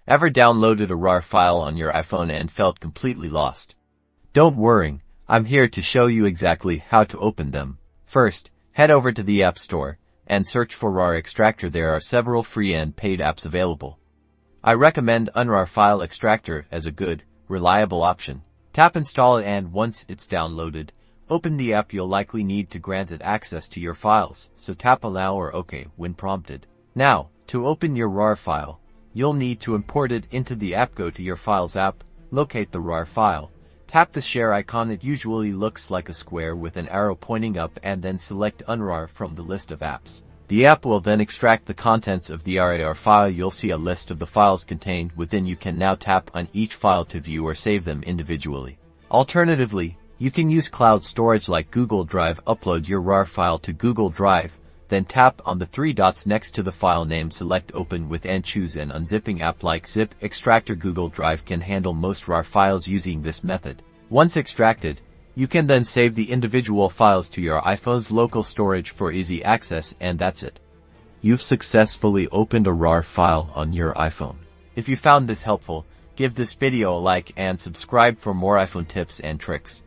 Ever downloaded a RAR file on your iPhone and felt completely lost? Don't worry, I'm here to show you exactly how to open them. First, head over to the App Store and search for RAR Extractor. There are several free and paid apps available. I recommend RAR File Extractor as a good, reliable option. Tap Install and once it's downloaded, open the app. You'll likely need to grant it access to your files, so tap Allow or OK when prompted. Now, to open your RAR file, you'll need to import it into the app. Go to your Files app, locate the RAR file, tap the share icon. It usually looks like a square with an arrow pointing up, and then select RAR from the list of apps. The app will then extract the contents of the RAR file. You'll see a list of the files contained within. You can now tap on each file to view or save them individually. Alternatively, you can use cloud storage like Google Drive. Upload your RAR file to Google Drive, then tap on the three dots next to the file name, select Open with, and choose an unzipping app like Zip Extractor. Google Drive can handle most RAR files using this method. Once extracted, you can then save the individual files to your iPhone's local storage for easy access, and that's it. You've successfully opened a RAR file on your iPhone. If you found this helpful, give this video a like and subscribe for more iPhone tips and tricks.